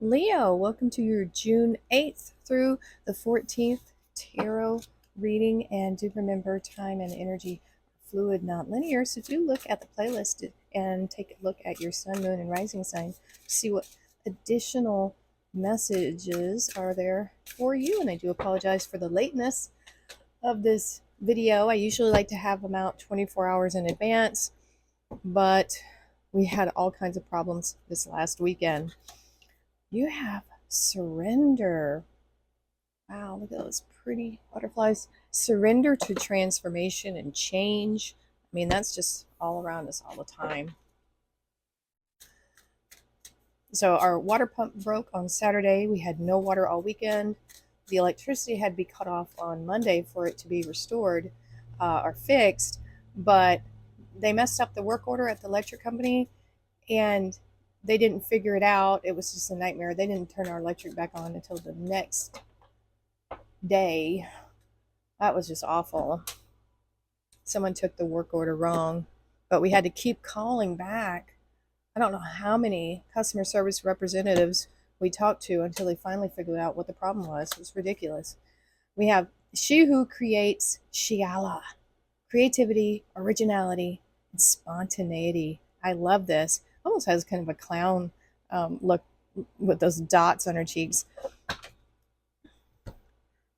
Leo, welcome to your June 8th through the 14th tarot reading. And do remember, time and energy are fluid, not linear. So do look at the playlist and take a look at your sun, moon, and rising sign to see what additional messages are there for you. And I do apologize for the lateness of this video. I usually like to have them out 24 hours in advance, but we had all kinds of problems this last weekend. You have surrender. Wow, look at those pretty butterflies. Surrender to transformation and change. I mean, that's just all around us all the time. So our water pump broke on Saturday. We had no water all weekend. The electricity had to be cut off on Monday for it to be restored or fixed, but they messed up the work order at the electric company, and they didn't figure it out. It was just a nightmare. They didn't turn our electric back on until the next day. That was just awful. Someone took the work order wrong, but we had to keep calling back. I don't know how many customer service representatives we talked to until they finally figured out what the problem was. It was ridiculous. We have She Who Creates Shiala. Creativity, originality, and spontaneity. I love this. Almost has kind of a clown look with those dots on her cheeks.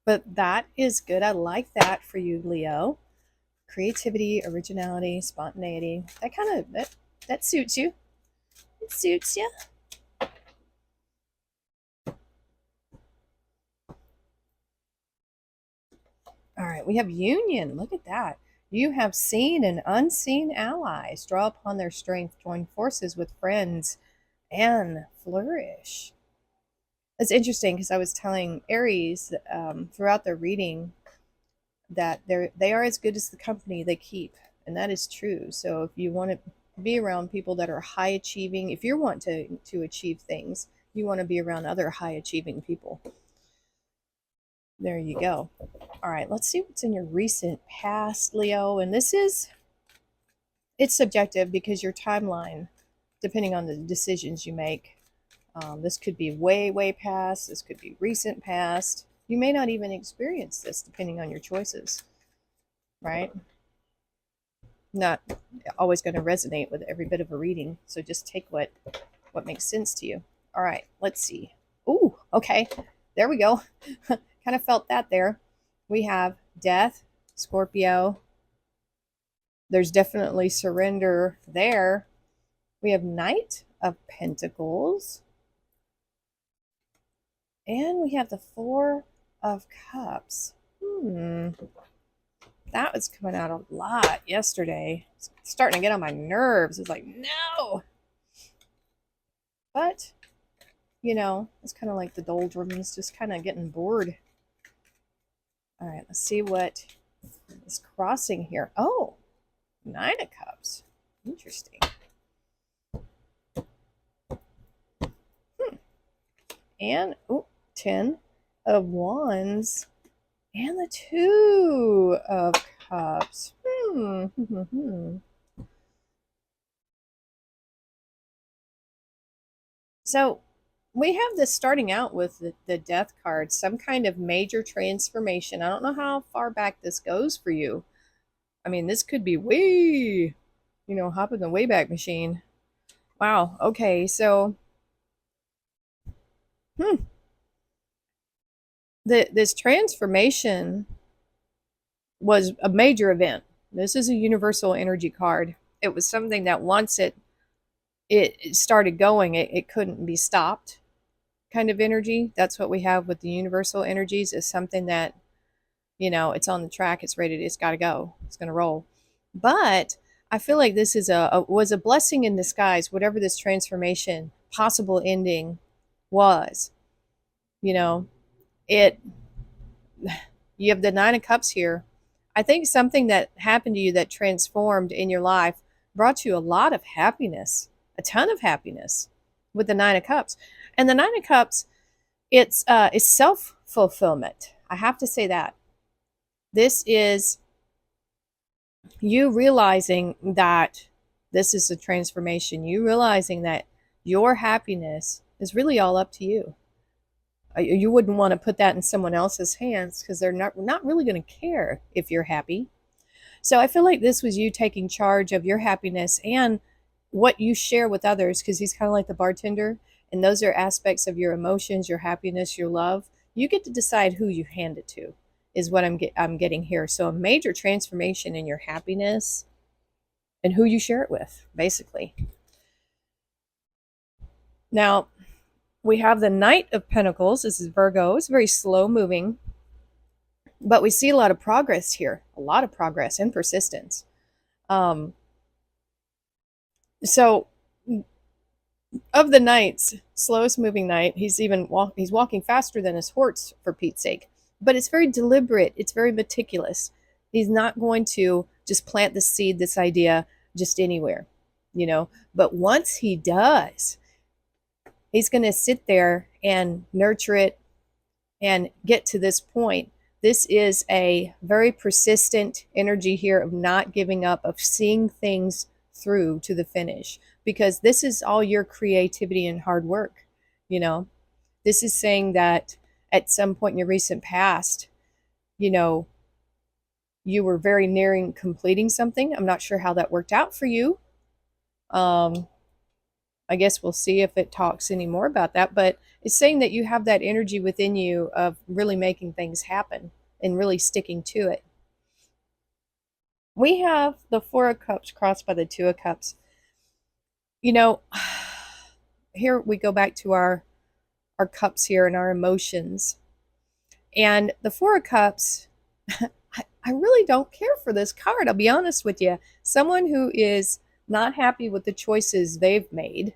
But that is good. I like that for you, Leo. Creativity, originality, spontaneity. That kind of that suits you. It suits you. All right, we have union. Look at that. You have seen and unseen allies. Draw upon their strength, join forces with friends, and flourish. It's interesting because I was telling Aries throughout the reading that they are as good as the company they keep, and that is true. So if you want to be around people that are high achieving, if you want to achieve things, you want to be around other high achieving people. There you go. All right, let's see what's in your recent past, Leo. And it's subjective because your timeline, depending on the decisions you make, this could be way, way past. This could be recent past. You may not even experience this depending on your choices, right? Not always going to resonate with every bit of a reading. So just take what makes sense to you. All right, let's see. Ooh, okay. There we go. Kind of felt that there. We have death, Scorpio. There's definitely surrender there. We have Knight of Pentacles. And we have the Four of Cups. That was coming out a lot yesterday. It's starting to get on my nerves. It's like, no. But, it's kind of like the doldrums, just kind of getting bored. All right, let's see what is crossing here. Oh, Nine of Cups. Interesting. And, 10 of Wands. And the Two of Cups. So we have this starting out with the Death card, some kind of major transformation. I don't know how far back this goes for you. I mean, this could be way, hop in the Wayback Machine. Wow. Okay. So, this transformation was a major event. This is a universal energy card. It was something that once it started going, it couldn't be stopped kind of energy. That's what we have with the universal energies, is something that, it's on the track, it's ready, it's got to go, it's going to roll. But I feel like this is was a blessing in disguise, whatever this transformation possible ending was. You have the Nine of Cups here. I think something that happened to you that transformed in your life brought you a lot of happiness, a ton of happiness with the Nine of Cups. And the Nine of Cups, it's self-fulfillment. I have to say that. This is you realizing that this is a transformation. You realizing that your happiness is really all up to you. You wouldn't want to put that in someone else's hands because they're not really going to care if you're happy. So I feel like this was you taking charge of your happiness and what you share with others, because he's kind of like the bartender, and those are aspects of your emotions, your happiness, your love. You get to decide who you hand it to, is what I'm getting here. So a major transformation in your happiness and who you share it with, basically. Now, we have the Knight of Pentacles. This is Virgo. It's very slow moving, but we see a lot of progress here, a lot of progress and persistence. Um, so of the knights, slowest moving knight, he's walking faster than his horse, for Pete's sake. But it's very deliberate. It's very meticulous. He's not going to just plant the seed, this idea, just anywhere, you know. But once he does, he's going to sit there and nurture it and get to this point. This is a very persistent energy here of not giving up, of seeing things through to the finish, because this is all your creativity and hard work. You know, this is saying that at some point in your recent past, you know, you were very nearing completing something. I'm not sure how that worked out for you. I guess we'll see if it talks any more about that, but it's saying that you have that energy within you of really making things happen and really sticking to it. We have the Four of Cups crossed by the Two of Cups. You know, here we go back to our cups here and our emotions. And the Four of Cups, I really don't care for this card. I'll be honest with you. Someone who is not happy with the choices they've made,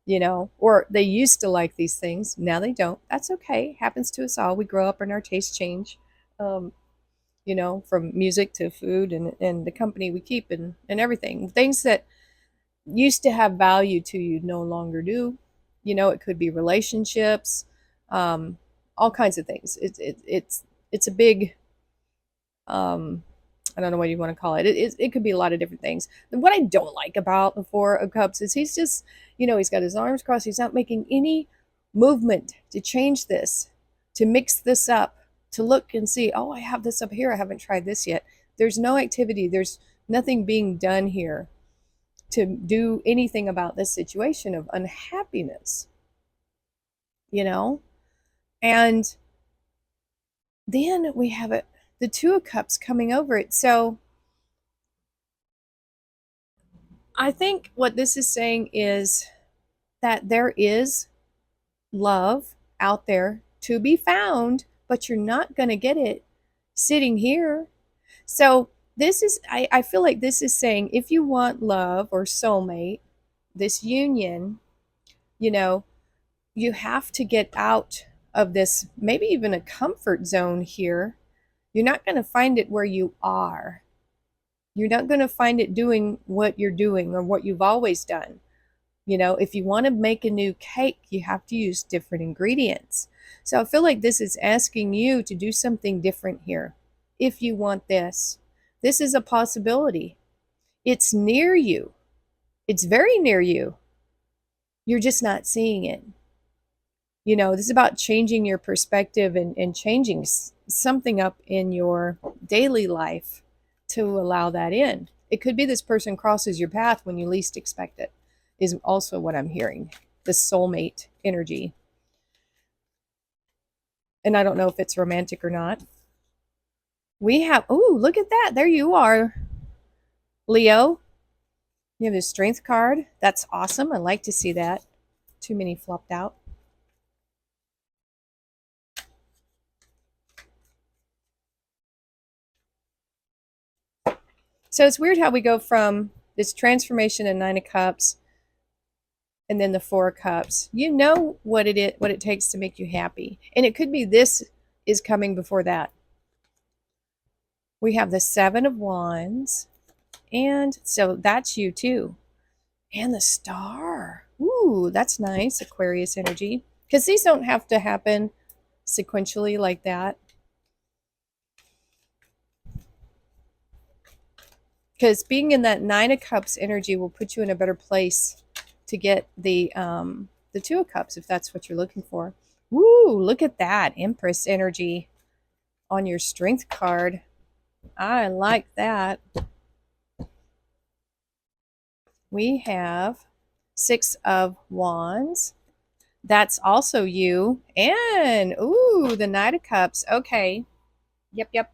you know, or they used to like these things. Now they don't. That's okay. Happens to us all. We grow up and our tastes change, you know, from music to food and the company we keep and everything. Things that used to have value to you no longer do. You know, it could be relationships, all kinds of things. It's a big, I don't know what you want to call it. It could be a lot of different things. And what I don't like about the Four of Cups is he's just, you know, he's got his arms crossed. He's not making any movement to change this, to mix this up, to look and see, oh, I have this up here. I haven't tried this yet. There's no activity. There's nothing being done here to do anything about this situation of unhappiness, you know? And then we have it, the Two of Cups coming over it. So I think what this is saying is that there is love out there to be found, but you're not going to get it sitting here. So this is, I feel like this is saying if you want love or soulmate, this union, you know, you have to get out of this, maybe even a comfort zone here. You're not going to find it where you are. You're not going to find it doing what you're doing or what you've always done. You know, if you want to make a new cake, you have to use different ingredients. So I feel like this is asking you to do something different here. If you want this, this is a possibility. It's near you. It's very near you. You're just not seeing it. You know, this is about changing your perspective and changing something up in your daily life to allow that in. It could be this person crosses your path when you least expect it, is also what I'm hearing. The soulmate energy. And I don't know if it's romantic or not. We have, oh, look at that. There you are, Leo. You have the strength card. That's awesome. I like to see that. Too many flopped out. So it's weird how we go from this transformation in Nine of Cups and then the Four of Cups. You know what it takes to make you happy. And it could be this is coming before that. We have the Seven of Wands. And so that's you too. And the Star. Ooh, that's nice. Aquarius energy. Because these don't have to happen sequentially like that. Because being in that Nine of Cups energy will put you in a better place to get the the Two of Cups, if that's what you're looking for. Woo, look at that Empress energy on your Strength card. I like that. We have Six of Wands. That's also you. And, ooh, the Knight of Cups. Okay. Yep.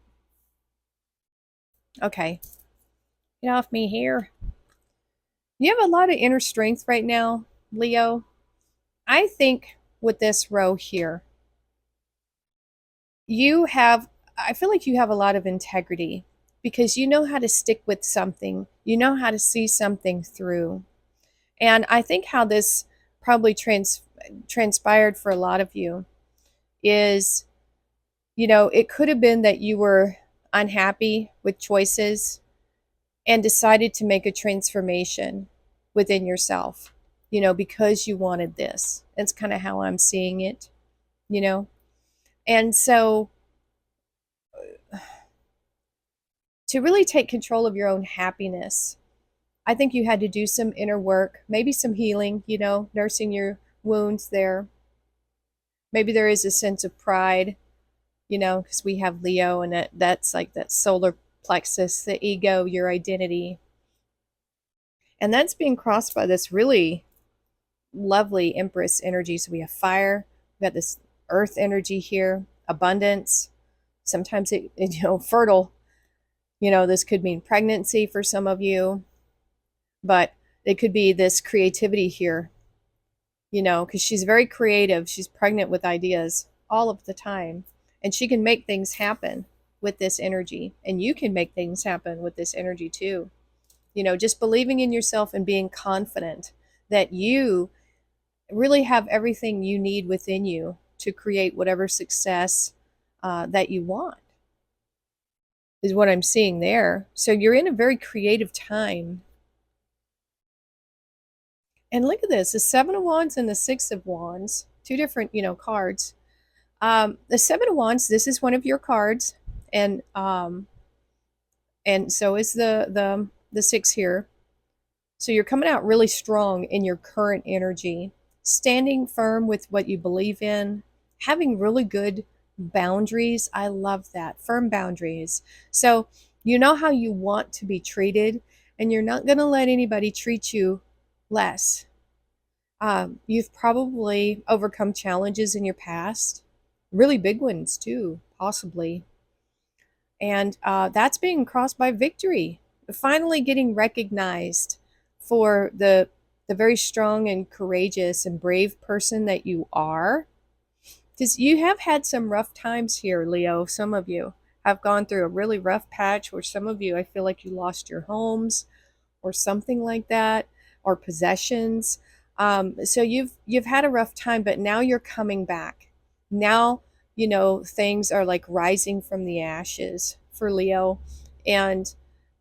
Okay. Get off me here. You have a lot of inner strength right now, Leo. I think with this row here, I feel like you have a lot of integrity because you know how to stick with something, you know how to see something through. And I think how this probably transpired for a lot of you is, it could have been that you were unhappy with choices and decided to make a transformation within yourself, because you wanted this. That's kind of how I'm seeing it, you know? And so to really take control of your own happiness, I think you had to do some inner work, maybe some healing, nursing your wounds there. Maybe there is a sense of pride, because we have Leo and that's like that solar plexus, the ego, your identity. And that's being crossed by this really lovely Empress energy. So we have fire, we got this earth energy here, abundance. Sometimes fertile. This could mean pregnancy for some of you, but it could be this creativity here, because she's very creative. She's pregnant with ideas all of the time, and she can make things happen with this energy. And you can make things happen with this energy too. Just believing in yourself and being confident that you really have everything you need within you to create whatever success that you want, is what I'm seeing there. So you're in a very creative time. And look at this, the Seven of Wands and the Six of Wands, two different, cards. The Seven of Wands, this is one of your cards, and so is the six here. So you're coming out really strong in your current energy, standing firm with what you believe in, having really good boundaries. I love that. Firm boundaries. So you know how you want to be treated, and you're not going to let anybody treat you less. You've probably overcome challenges in your past, really big ones too, possibly. And that's being crossed by victory, finally getting recognized for the very strong and courageous and brave person that you are. Because you have had some rough times here, Leo. Some of you have gone through a really rough patch where some of you, I feel like you lost your homes or something like that, or possessions. So you've had a rough time, but now you're coming back. Now, things are like rising from the ashes for Leo, and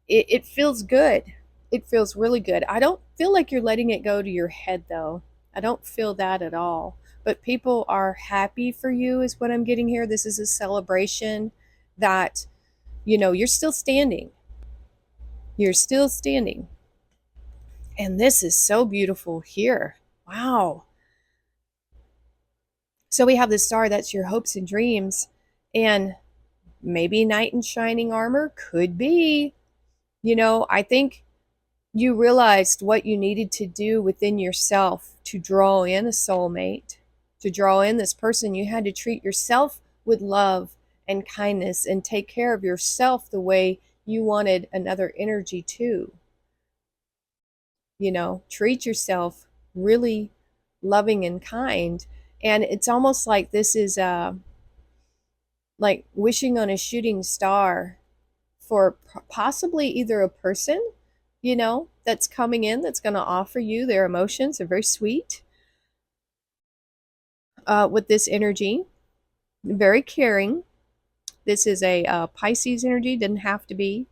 it feels good. It feels really good. I don't feel like you're letting it go to your head, though. I don't feel that at all. But people are happy for you, is what I'm getting here. This is a celebration that, you're still standing. You're still standing. And this is so beautiful here. Wow. So we have the star, that's your hopes and dreams. And maybe knight in shining armor, could be. I think you realized what you needed to do within yourself to draw in a soulmate, to draw in this person. You had to treat yourself with love and kindness and take care of yourself the way you wanted another energy to. Treat yourself really loving and kind. And it's almost like this is like wishing on a shooting star for possibly either a person, that's coming in, that's going to offer you their emotions. They're very sweet with this energy, very caring. This is a Pisces energy, didn't have to be.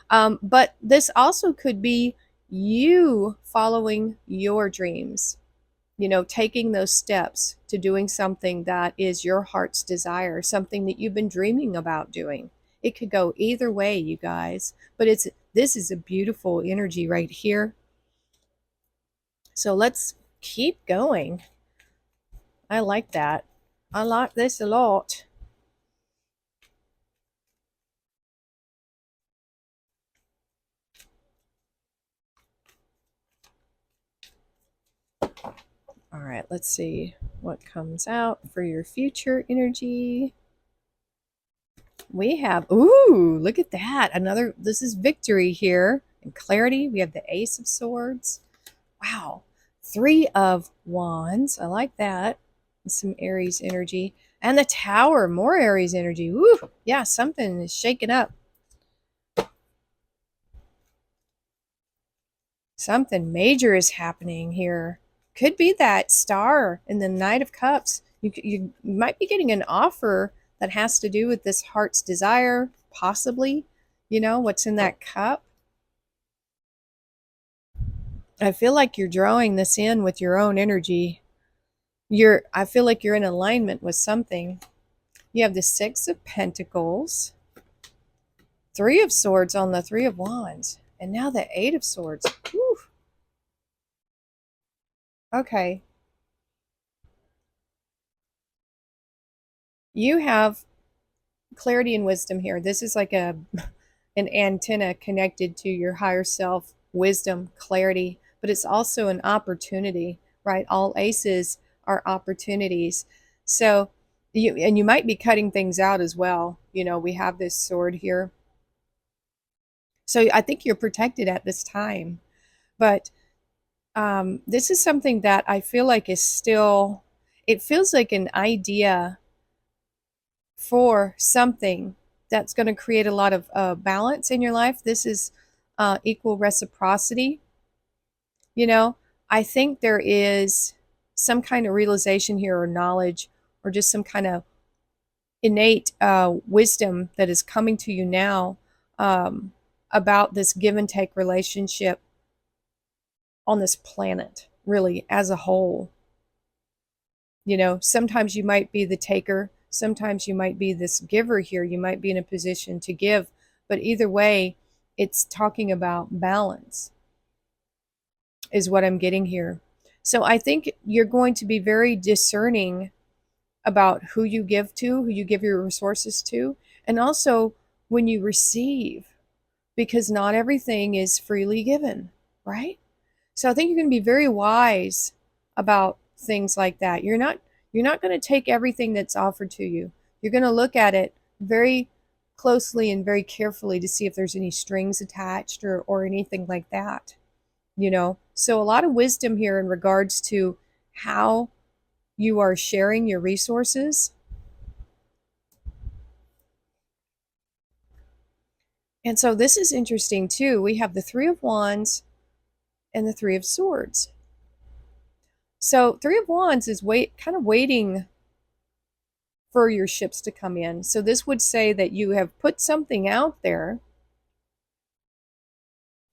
But this also could be you following your dreams, taking those steps to doing something that is your heart's desire, something that you've been dreaming about doing. It could go either way, you guys, but this is a beautiful energy right here. So let's keep going. I like that. I like this a lot. All right, let's see what comes out for your future energy. We have, ooh, look at that. Another, this is victory here and clarity. We have the Ace of Swords. Wow. Three of Wands. I like that. Some Aries energy. And the Tower, more Aries energy. Woo. Yeah, something is shaking up. Something major is happening here. Could be that star in the Knight of Cups. You might be getting an offer that has to do with this heart's desire, possibly. You know, what's in that cup. I feel like you're drawing this in with your own energy. I feel like you're in alignment with something. You have the Six of Pentacles, Three of Swords on the Three of Wands, and now the Eight of Swords. Whew. Okay. You have clarity and wisdom here. This is like an antenna connected to your higher self, wisdom, clarity, but it's also an opportunity, right? All aces are opportunities. So you might be cutting things out as well. You know, we have this sword here. So I think you're protected at this time. But this is something that I feel like is still, it feels like an idea for something that's going to create a lot of balance in your life. This is equal reciprocity. You know, I think there is some kind of realization here or knowledge or just some kind of innate wisdom that is coming to you now about this give and take relationship on this planet, really, as a whole. You know, sometimes you might be the taker, sometimes you might be this giver here, you might be in a position to give, but either way, it's talking about balance, is what I'm getting here. So I think you're going to be very discerning about who you give to, who you give your resources to, and also when you receive, because not everything is freely given, right? So I think you're going to be very wise about things like that. You're not going to take everything that's offered to you. You're going to look at it very closely and very carefully to see if there's any strings attached or anything like that. You know, so a lot of wisdom here in regards to how you are sharing your resources. And so this is interesting too. We have the Three of Wands and the Three of Swords. So Three of Wands is kind of waiting for your ships to come in. So this would say that you have put something out there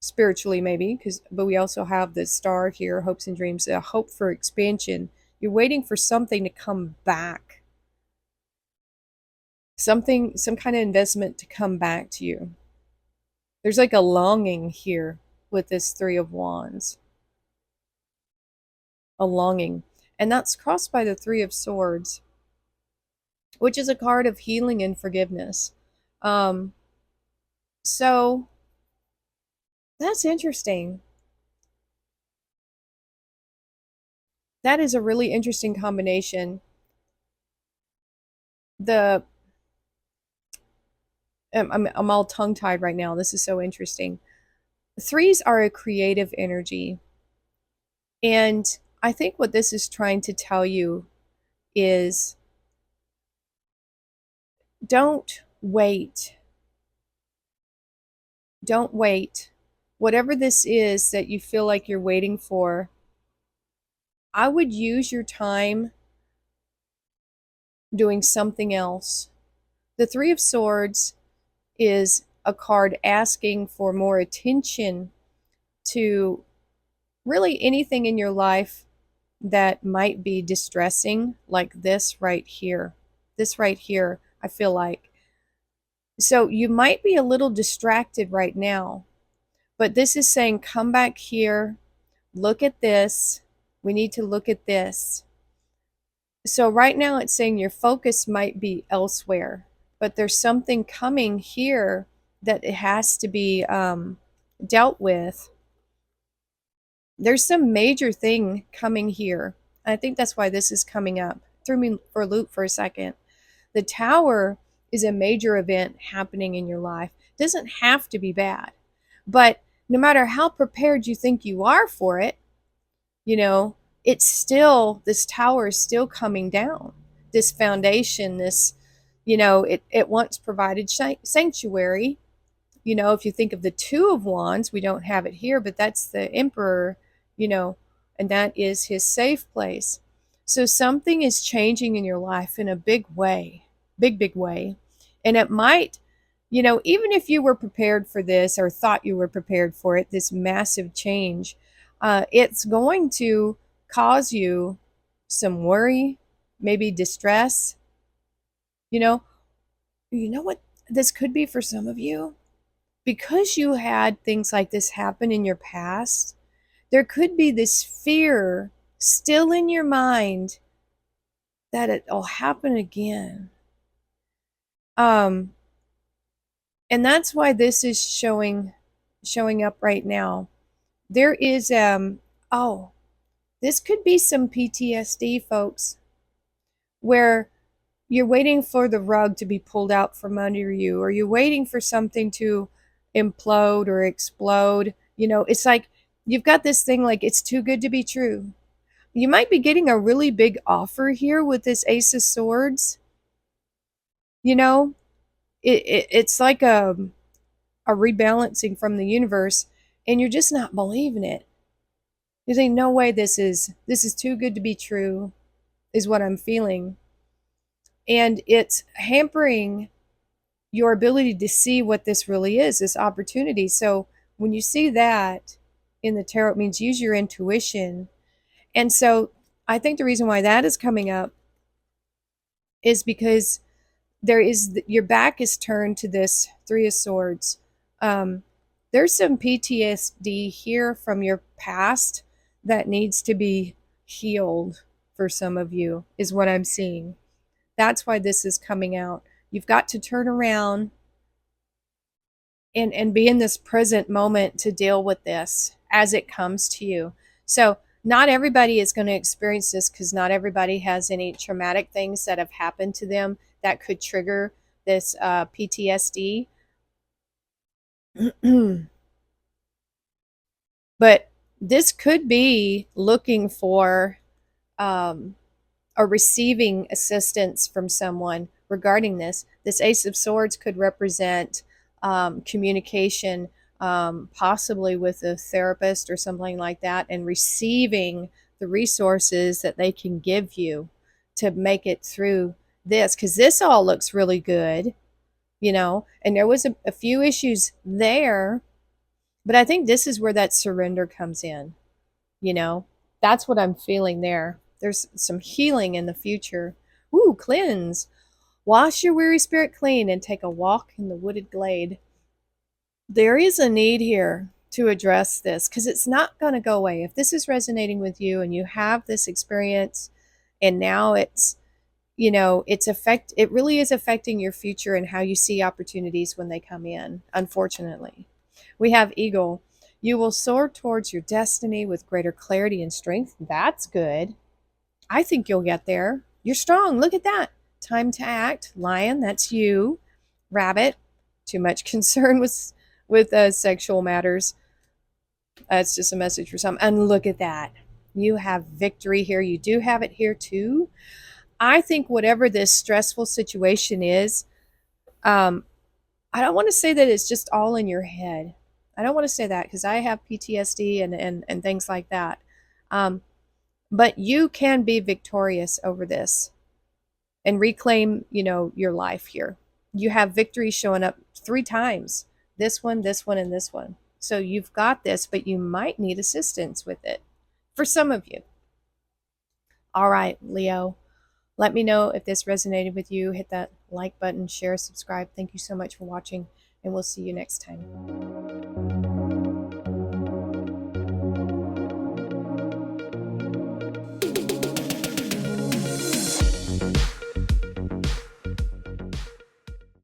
spiritually, maybe, but we also have the star here, hopes and dreams, a hope for expansion. You're waiting for something to come back, some kind of investment to come back to you. There's like a longing here with this Three of Wands, a longing, and that's crossed by the Three of Swords, which is a card of healing and forgiveness. Um, so that's interesting. That is a really interesting combination. The I'm all tongue tied right now. This is so interesting. Threes are a creative energy, and I think what this is trying to tell you is don't wait. Don't wait. Whatever this is that you feel like you're waiting for, I would use your time doing something else. The Three of Swords is a card asking for more attention to really anything in your life that might be distressing, like this right here. This right here, I feel like. So you might be a little distracted right now, but this is saying, come back here, look at this. We need to look at this. So right now it's saying your focus might be elsewhere, but there's something coming here that it has to be dealt with. There's some major thing coming here. I think that's why this is coming up. Threw me for a loop for a second. The tower is a major event happening in your life. It doesn't have to be bad, but no matter how prepared you think you are for it, you know, it's still, this tower is still coming down. This foundation, this, it once provided sanctuary. If you think of the Two of Wands, we don't have it here, but that's the Emperor, you know, and that is his safe place. So something is changing in your life in a big way, big way. And it might, even if you were prepared for this or thought you were prepared for it, this massive change, it's going to cause you some worry, maybe distress. You know, you know what this could be for some of you? Because you had things like this happen in your past, there could be this fear still in your mind that it'll happen again. And that's why this is showing up right now. There is oh, this could be some PTSD, folks, where you're waiting for the rug to be pulled out from under you, or you're waiting for something to implode or explode. It's like you've got this thing like it's too good to be true. You might be getting a really big offer here with this Ace of Swords. It's like a rebalancing from the universe, and you're just not believing it. You think, no way, this is too good to be true, is what I'm feeling. And it's hampering your ability to see what this really is, this opportunity. So when you see that in the tarot, it means use your intuition. And so I think the reason why that is coming up is because your back is turned to this Three of Swords. There's some PTSD here from your past that needs to be healed for some of you, is what I'm seeing. That's why this is coming out. You've got to turn around and be in this present moment to deal with this as it comes to you. So not everybody is going to experience this, because not everybody has any traumatic things that have happened to them that could trigger this PTSD. But this could be looking for or receiving assistance from someone regarding this. This Ace of Swords could represent communication, possibly with a therapist or something like that, and receiving the resources that they can give you to make it through this, because this all looks really good, and there was a few issues there, but I think this is where that surrender comes in. That's what I'm feeling there. There's some healing in the future. Ooh, cleanse. Wash your weary spirit clean and take a walk in the wooded glade. There is a need here to address this, because it's not going to go away. If this is resonating with you and you have this experience, and now it really is affecting your future and how you see opportunities when they come in, unfortunately. We have Eagle. You will soar towards your destiny with greater clarity and strength. That's good. I think you'll get there. You're strong. Look at that. Time to act. Lion, that's you. Rabbit, too much concern with sexual matters. That's just a message for some. And look at that. You have victory here. You do have it here too. I think whatever this stressful situation is, I don't want to say that it's just all in your head. I don't want to say that, because I have PTSD and things like that. But you can be victorious over this and reclaim, your life here. You have victory showing up 3 times. This one, and this one. So you've got this, but you might need assistance with it for some of you. All right, Leo. Let me know if this resonated with you. Hit that like button, share, subscribe. Thank you so much for watching, and we'll see you next time.